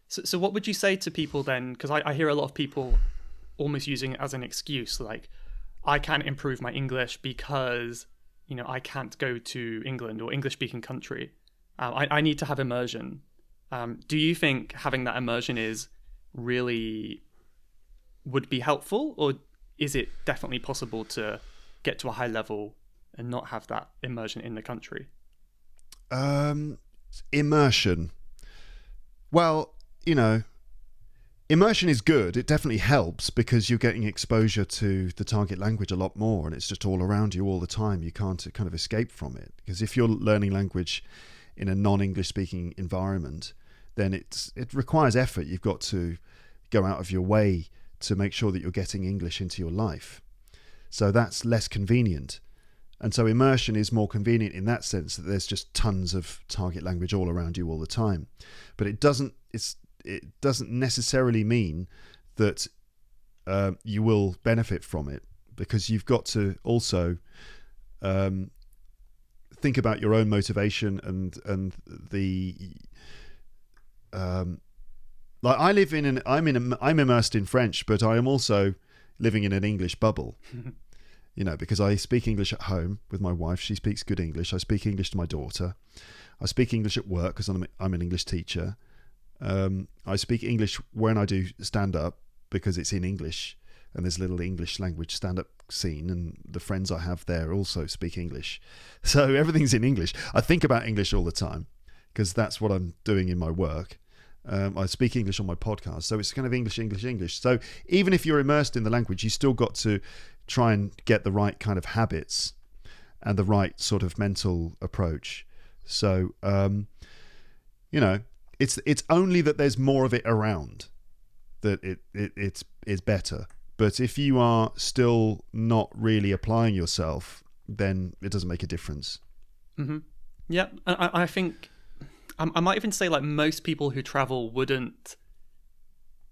So what would you say to people then? Because I hear a lot of people almost using it as an excuse, like, I can't improve my English because, I can't go to England or English-speaking country. I need to have immersion. Do you think having that immersion would be helpful, or is it definitely possible to get to a high level and not have that immersion in the country? Immersion. Well, immersion is good. It definitely helps because you're getting exposure to the target language a lot more, and it's just all around you all the time. You can't kind of escape from it, because if you're learning language in a non-English speaking environment, then it requires effort. You've got to go out of your way to make sure that you're getting English into your life. So that's less convenient. And so immersion is more convenient in that sense, that there's just tons of target language all around you all the time. But it doesn't necessarily mean that you will benefit from it, because you've got to also think about your own motivation and the like I'm immersed in French, but I am also living in an English bubble. Because I speak English at home with my wife. She speaks good English. I speak English to my daughter. I speak English at work because I'm an English teacher. I speak English when I do stand-up because it's in English, and there's a little English language stand-up scene, and the friends I have there also speak English. So everything's in English. I think about English all the time because that's what I'm doing in my work. I speak English on my podcast, so it's kind of English. So even if you're immersed in the language, you still got to try and get the right kind of habits and the right sort of mental approach. So, it's only that there's more of it around that it's better. But if you are still not really applying yourself, then it doesn't make a difference. Mm-hmm. Yeah, I think I might even say, like, most people who travel wouldn't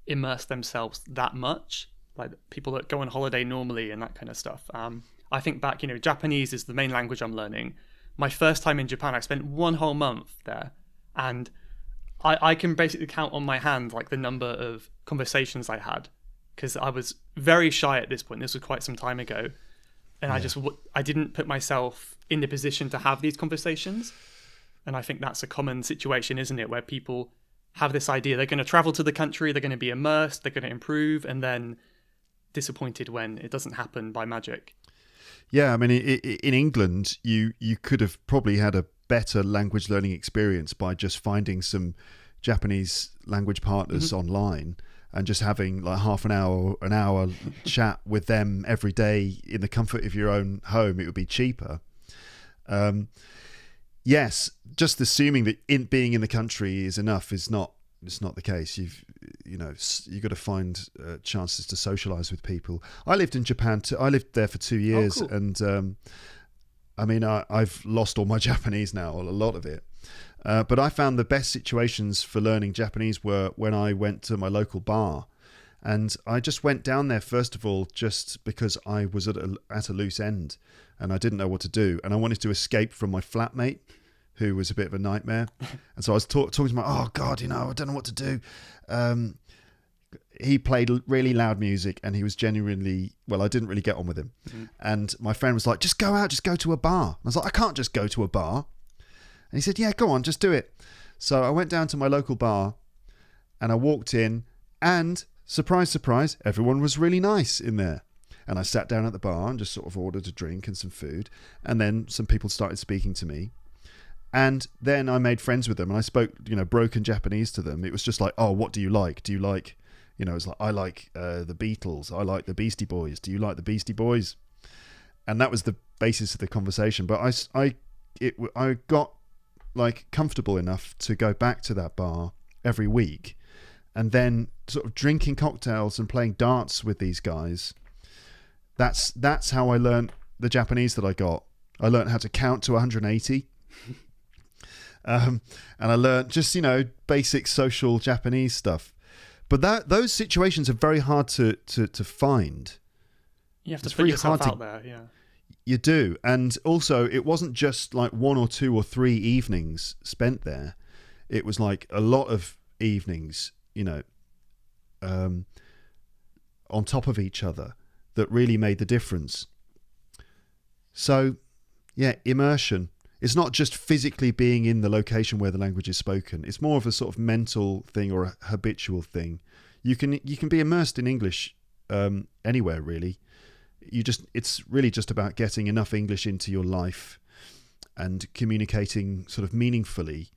immerse themselves that much, like people that go on holiday normally and that kind of stuff. I think back, Japanese is the main language I'm learning. My first time in Japan, I spent 1 whole month there, and I can basically count on my hand like the number of conversations I had, because I was very shy at this point. This was quite some time ago, and yeah. I didn't put myself in the position to have these conversations. And I think that's a common situation, isn't it, where people have this idea they're going to travel to the country, they're going to be immersed, they're going to improve, and then disappointed when it doesn't happen by magic. Yeah, I mean, in England, you could have probably had a better language learning experience by just finding some Japanese language partners online and just having like an hour chat with them every day in the comfort of your own home. It would be cheaper. Yes, just assuming that being in the country is enough is not. It's not the case. You've got to find chances to socialise with people. I lived in Japan too. I lived there for 2 years, cool. And I've lost all my Japanese now, a lot of it. But I found the best situations for learning Japanese were when I went to my local bar, and I just went down there first of all just because I was at a loose end and I didn't know what to do, and I wanted to escape from my flatmate, who was a bit of a nightmare. And so I was talking to him, oh God, I don't know what to do. He played really loud music, and he was genuinely, I didn't really get on with him. Mm-hmm. And my friend was like, just go out, just go to a bar. And I was like, I can't just go to a bar. And he said, yeah, go on, just do it. So I went down to my local bar and I walked in, and surprise, surprise, everyone was really nice in there. And I sat down at the bar and just sort of ordered a drink and some food. And then some people started speaking to me. And then I made friends with them, and I spoke, broken Japanese to them. It was just like, oh, what do you like? Do you like, it's like, I like the Beatles. I like the Beastie Boys. Do you like the Beastie Boys? And that was the basis of the conversation. But I got like comfortable enough to go back to that bar every week, and then sort of drinking cocktails and playing darts with these guys. That's how I learned the Japanese that I got. I learned how to count to 180. And I learned just, basic social Japanese stuff. But those situations are very hard to find. You have to put yourself out there, yeah. You do. And also, it wasn't just like 1 or 2 or 3 evenings spent there. It was like a lot of evenings you know, on top of each other that really made the difference. So, yeah, immersion. It's not just physically being in the location where the language is spoken. It's more of a sort of mental thing or a habitual thing. You can be immersed in English anywhere, really. It's really just about getting enough English into your life and communicating sort of meaningfully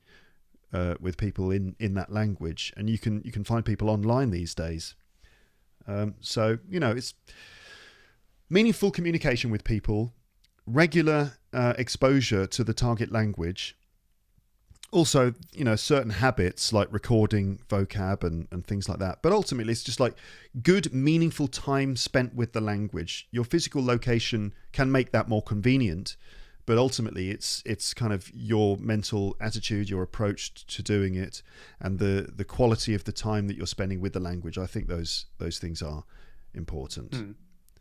with people in that language. And you can find people online these days. So, you know, it's meaningful communication with people, regular exposure to the target language. Also, you know, certain habits like recording vocab and things like that. But ultimately, it's just like good, meaningful time spent with the language. Your physical location can make that more convenient, but ultimately, it's kind of your mental attitude, your approach to doing it, and the quality of the time that you're spending with the language. I think those things are important.